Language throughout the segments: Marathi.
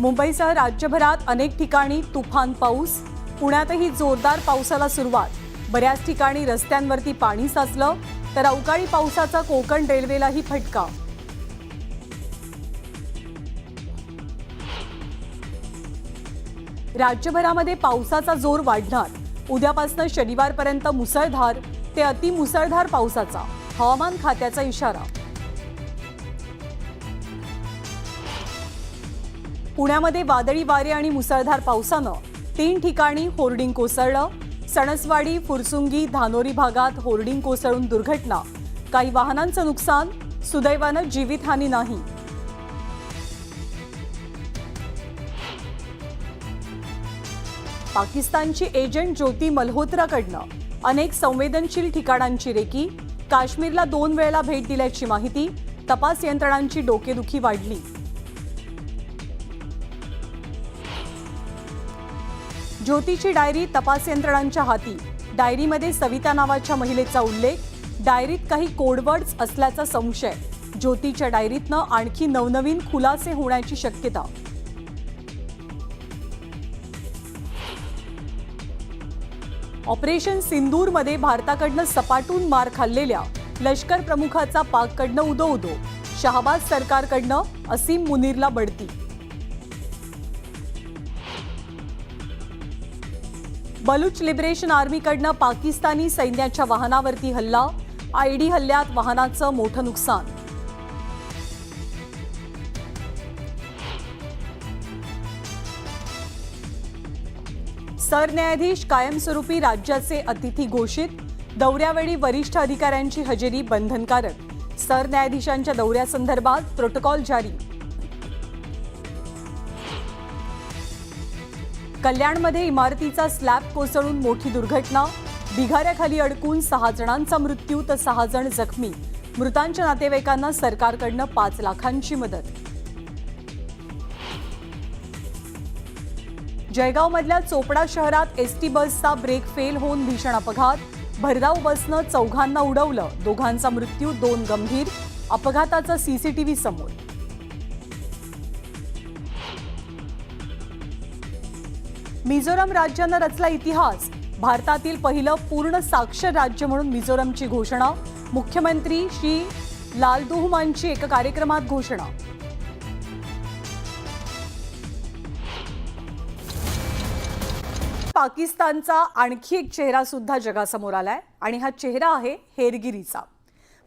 मुंबईसह राज्यभरात अनेक ठिकाणी तुफान पाऊस. पुण्यातही जोरदार पावसाला सुरुवात. बऱ्याच ठिकाणी रस्त्यांवरती पाणी साचलं तर अवकाळी पावसाचा कोकण रेल्वेलाही फटका. राज्यभरामध्ये पावसाचा जोर वाढणार. उद्यापासून शनिवारपर्यंत मुसळधार ते अतिमुसळधार पावसाचा हवामान खात्याचा इशारा. पुण्यामध्ये वादळी वारे आणि मुसळधार पावसानं 3 ठिकाणी होर्डिंग कोसळलं. सणसवाडी, फुरसुंगी, धानोरी भागात होर्डिंग कोसळून दुर्घटना. काही वाहनांचं नुकसान. सुदैवानं जीवितहानी नाही. पाकिस्तानची एजंट ज्योती मल्होत्राकडनं अनेक संवेदनशील ठिकाणांची रेकी. काश्मीरला 2 वेळेला भेट दिल्याची माहिती. तपास यंत्रणांची डोकेदुखी वाढली. ज्योतीची डायरी तपास यंत्रणांच्या हाती. डायरीमध्ये सविता नावाच्या महिलेचा उल्लेख. डायरीत काही कोडवर्ड्स असल्याचा संशय. ज्योतीच्या डायरीतनं आणखी नवनवीन खुलासे होण्याची शक्यता. ऑपरेशन सिंदूरमध्ये भारताकडनं सपाटून मार खाल्लेल्या लष्कर प्रमुखाचा पाककडनं उदो. शहबाज सरकारकडनं असीम मुनीरला बढती. बलूच लिबरेशन आर्मीकडनं पाकिस्तानी सैन्याच्या वाहनावरती हल्ला. आयडी हल्ल्यात वाहनाचं मोठं नुकसान. सरन्यायाधीश कायमस्वरूपी राज्याचे अतिथी घोषित. दौऱ्यावेळी वरिष्ठ अधिकाऱ्यांची हजेरी बंधनकारक. सरन्यायाधीशांच्या दौऱ्यासंदर्भात प्रोटोकॉल जारी. कल्याणमध्ये इमारतीचा स्लॅब कोसळून मोठी दुर्घटना. ढिगाऱ्याखाली अडकून 6 जणांचा मृत्यू तर 6 जण जखमी. मृतांच्या नातेवाईकांना सरकारकडनं 5 लाखांची मदत. जळगावमधल्या चोपडा शहरात एसटी बसचा ब्रेक फेल होऊन भीषण अपघात. भरधाव बसनं 4घांना उडवलं. 2घांचा मृत्यू, 2 गंभीर. अपघाताचा सीसीटीव्ही समोर. मिझोरम राज्यानं रचला इतिहास. भारतातील पहिलं पूर्ण साक्षर राज्य म्हणून मिझोरमची घोषणा. मुख्यमंत्री श्री लालदुहमानची एका कार्यक्रमात घोषणा. पाकिस्तानचा आणखी एक चेहरा सुद्धा जगासमोर आलाय आणि हा चेहरा आहे हेरगिरीचा.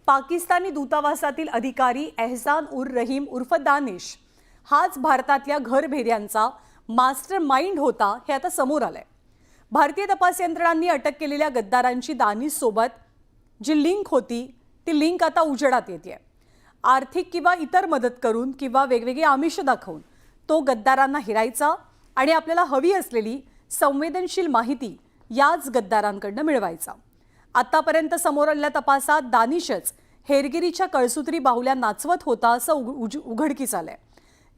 पाकिस्तानी दूतावासातील अधिकारी एहसान उर रहीम उर्फ दानिश हाच भारतातल्या घरभेद्यांचा मास्टर माइंड होता हे आता समोर आलंय. भारतीय तपास यंत्रणांनी अटक केलेल्या गद्दारांची दानिश सोबत जी लिंक होती ती लिंक आता उजेडात येते. आर्थिक किंवा इतर मदत करून किंवा वेगवेगळी आमिष दाखवून तो गद्दारांना हिरायचा आणि आपल्याला हवी असलेली संवेदनशील माहिती याच गद्दारांकडनं मिळवायचा. आतापर्यंत समोर आलेल्या तपासात दानिशच हेरगिरीच्या कळसूत्री बाहुल्या नाचवत होता असं उघडकीस आलंय.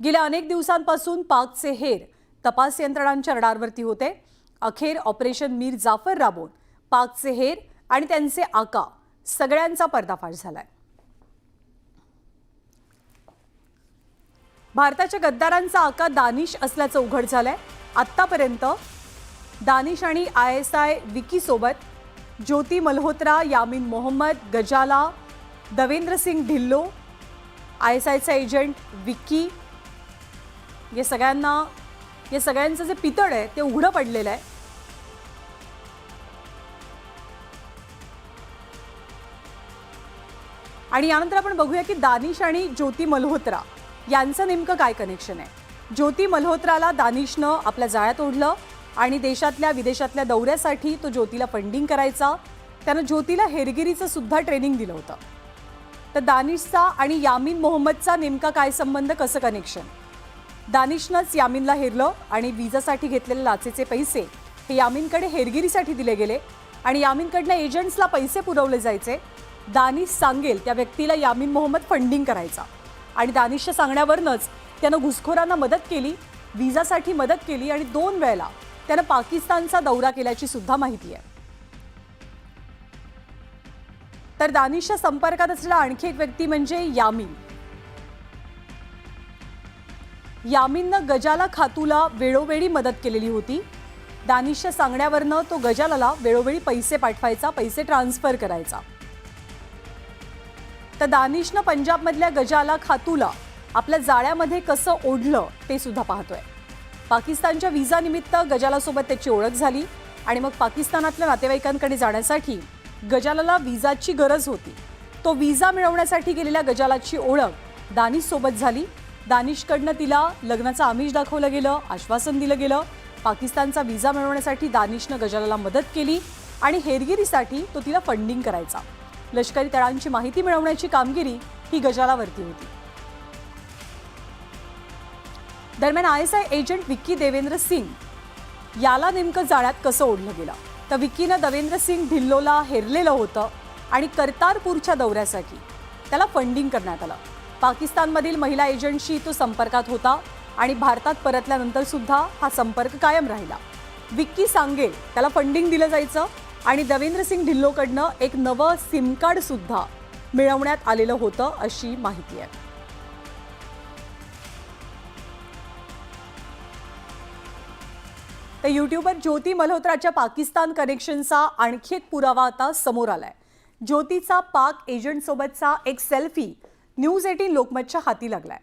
गेल्या अनेक दिवसांपासून पाकचे हेर तपास यंत्रणांच्या रडारवरती होते. अखेर ऑपरेशन मीर जाफर राबवून पाकचे हेर आणि त्यांचे आका सगळ्यांचा पर्दाफाश झालाय. भारताच्या गद्दारांचा आका दानिश असल्याचं उघड झालंय. आत्तापर्यंत दानिश आणि ISI विकी सोबत ज्योती मल्होत्रा, यामीन मोहम्मद, गजाला, दवेंद्र सिंग ढिल्लो, ISIचा एजंट विकी या सगळ्यांचं जे पितळ आहे ते उघडं पडलेलं आहे. आणि यानंतर आपण बघूया की दानिश आणि ज्योती मल्होत्रा यांचं नेमकं काय कनेक्शन आहे. ज्योती मल्होत्राला दानिशनं आपल्या जाळ्यात ओढलं आणि देशातल्या विदेशातल्या दौऱ्यासाठी तो ज्योतीला फंडिंग करायचा. त्यानं ज्योतीला हेरगिरीचं सुद्धा ट्रेनिंग दिलं होतं. तर दानिशचा आणि यामीन मोहम्मदचा नेमका काय संबंध, कसं कनेक्शन. दानिशनंच यामीनला हेरलं आणि विजासाठी घेतलेले लाचेचे पैसे हे यामीनकडे हेरगिरीसाठी दिले गेले आणि यामीनकडनं एजंट्सला पैसे पुरवले जायचे. दानिश सांगेल त्या व्यक्तीला यामीन मोहम्मद फंडिंग करायचा आणि दानिशच्या सांगण्यावरनंच त्यानं घुसखोरांना मदत केली, विजासाठी मदत केली आणि 2 वेळेला त्यानं पाकिस्तानचा दौरा केल्याची सुद्धा माहिती आहे. तर दानिशच्या संपर्कात असलेला आणखी एक व्यक्ती म्हणजे यामीन. यामीननं गजाला खातूला वेळोवेळी मदत केलेली होती. दानिशच्या सांगण्यावरनं तो गजालाला वेळोवेळी पैसे पाठवायचा, पैसे ट्रान्सफर करायचा. तर दानिशनं पंजाबमधल्या गजाला खातूला आपल्या जाळ्यामध्ये कसं ओढलं ते सुद्धा पाहतोय. पाकिस्तानच्या व्हिसानिमित्त गजालासोबत त्याची ओळख झाली आणि मग पाकिस्तानातल्या नातेवाईकांकडे जाण्यासाठी गजालाला व्हिसाची गरज होती. तो व्हिसा मिळवण्यासाठी गेलेल्या गजालाची ओळख दानिशसोबत झाली. दानिशकडनं तिला लग्नाचं आमिष दाखवलं गेलं, आश्वासन दिलं गेलं. पाकिस्तानचा व्हिसा मिळवण्यासाठी दानिशनं गजालाला मदत केली आणि हेरगिरीसाठी तो तिला फंडिंग करायचा. लष्करी तळांची माहिती मिळवण्याची कामगिरी ही गजालावरती होती. दरम्यान ISI एजंट विक्की देवेंद्र सिंग याला नेमकं जाळ्यात कसं ओढलं गेलं, तर विक्कीनं देवेंद्र सिंग ढिल्लोला हेरलेलं होतं आणि कर्तारपूरच्या दौऱ्यासाठी त्याला फंडिंग करण्यात आलं. पाकिस्तानमधील महिला एजंटशी तो संपर्कात होता आणि भारतात परतल्यानंतर सुद्धा हा संपर्क कायम राहिला. विक्की सांगेल त्याला फंडिंग दिलं जायचं आणि देवेंद्र सिंग ढिल्लोकडनं एक नवं सिम कार्ड सुद्धा मिळवण्यात आलेलं होतं अशी माहिती आहे. तर यूट्यूबर ज्योती मल्होत्राच्या पाकिस्तान कनेक्शनचा आणखी एक पुरावा आता समोर आलाय. ज्योतीचा पाक एजंटसोबतचा एक सेल्फी न्यूज 18 लोकमतच्या हाती लागलाय.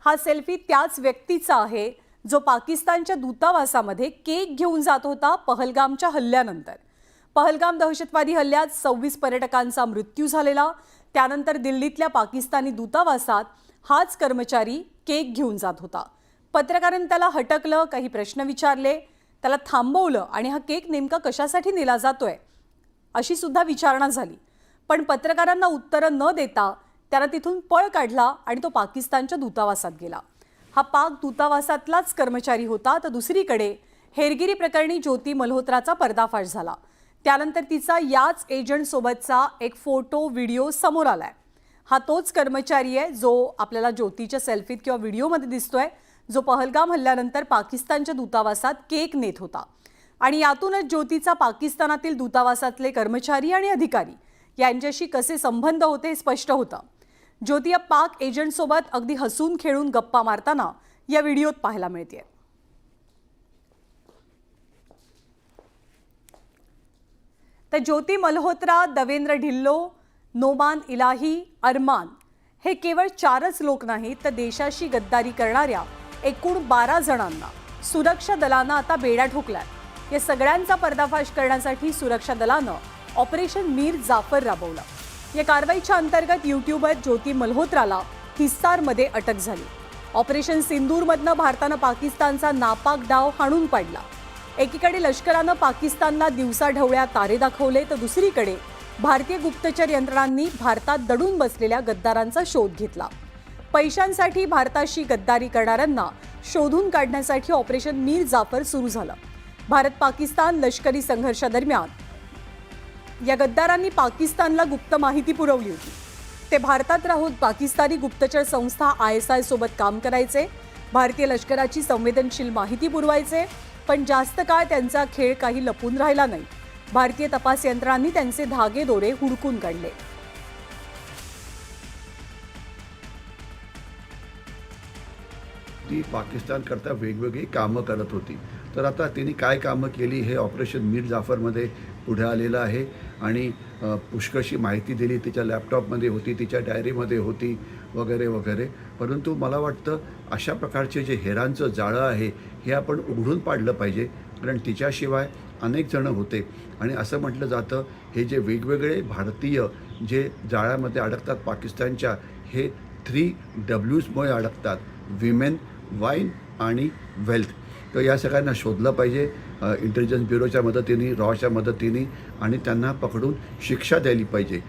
हा सेल्फी त्याच व्यक्तीचा आहे जो पाकिस्तानच्या दूतावासामध्ये केक घेऊन जात होता पहलगामच्या हल्ल्यानंतर. पहलगाम दहशतवादी हल्ल्यात 26 पर्यटकांचा मृत्यू झालेला. त्यानंतर दिल्लीतल्या पाकिस्तानी दूतावासात हाच कर्मचारी केक घेऊन जात होता. पत्रकारांनी त्याला हटकलं, काही प्रश्न विचारले, त्याला थांबवलं आणि हा केक नेमका कशासाठी नेला जातोय अशी सुद्धा विचारणा झाली. पण पत्रकारांना उत्तरं न देता त्यानं तिथून पळ काढला आणि तो पाकिस्तानच्या दूतावासात गेला. हा पाक दूतावासातलाच कर्मचारी होता. तर दुसरीकडे हेरगिरी प्रकरणी ज्योती मल्होत्राचा पर्दाफाश झाला. त्यानंतर तिचा याच एजंटसोबतचा एक फोटो व्हिडिओ समोर आलाय. हा तोच कर्मचारी आहे जो आपल्याला ज्योतीच्या सेल्फीत किंवा व्हिडिओमध्ये दिसतोय, जो पहलगाम हल्ल्यानंतर पाकिस्तानच्या दूतावासात केक नेत होता. आणि यातूनच ज्योतीचा पाकिस्तानातील दूतावासातले कर्मचारी आणि अधिकारी यांच्याशी कसे संबंध होते हे स्पष्ट होतं. ज्योती या पाक एजंटसोबत अगदी हसून खेळून गप्पा मारताना या व्हिडिओत पाहायला मिळते. तर ज्योती मल्होत्रा, देवेंद्र ढिल्लो, नोमान इलाही, अरमान हे केवळ 4च लोक नाहीत, तर देशाशी गद्दारी करणाऱ्या एकूण 12 जणांना सुरक्षा दलानं आता बेड्या ठोकल्या. या सगळ्यांचा पर्दाफाश करण्यासाठी सुरक्षा दलानं ऑपरेशन मीर जाफर राबवलं. या कारवाईच्या अंतर्गत यूट्यूबर ज्योती मल्होत्राला हिसारमध्ये अटक झाली. ऑपरेशन सिंदूरमधनं भारतानं पाकिस्तानचा नापाक डाव हाणून पाडला. एकीकडे लष्करानं पाकिस्तानला दिवसाढवळ्या तारे दाखवले, तर दुसरीकडे भारतीय गुप्तचर यंत्रणांनी भारतात दडून बसलेल्या गद्दारांचा शोध घेतला. पैशांसाठी भारताशी गद्दारी करणाऱ्यांना शोधून काढण्यासाठी ऑपरेशन मीर जाफर सुरू झालं. भारत पाकिस्तान लष्करी संघर्षादरम्यान या गद्दारांनी पाकिस्तानला गुप्त माहिती पुरवली होती. ते भारतात राहून पाकिस्तानी गुप्तचर संस्था ISI सोबत काम करायचे, भारतीय लष्कराची संवेदनशील माहिती पुरवायचे. पण जास्त काळ त्यांचा खेळ काही लपून राहिला नाही. भारतीय तपास यंत्रणांनी त्यांचे धागेदोरे हुडकून काढले. ती पाकिस्तान करता वेगवेगळी कामं करत होती. तर आता तिने काय कामं केली हे ऑपरेशन मीर जाफरमध्ये पुढे आलेलं आहे आणि पुष्कळशी माहिती दिली. तिच्या लॅपटॉपमध्ये होती, तिच्या डायरीमध्ये होती वगैरे वगैरे. परंतु मला वाटतं अशा प्रकारचे जे हेरांचं जाळं आहे हे आपण उघडून पाडलं पाहिजे, कारण तिच्याशिवाय अनेक जण होते. आणि असं म्हटलं जातं हे जे वेगवेगळे भारतीय जे जाळ्यामध्ये अडकतात पाकिस्तानच्या, हे 3 Wsमुळे अडकतात: विमेन, वाईन आणि वेल्थ. तर या सगळ्यांना शोधलं पाहिजे इंटेलिजन्स ब्युरोच्या मदतीने, रॉच्या मदतीने, आणि त्यांना पकडून शिक्षा द्यायला पाहिजे.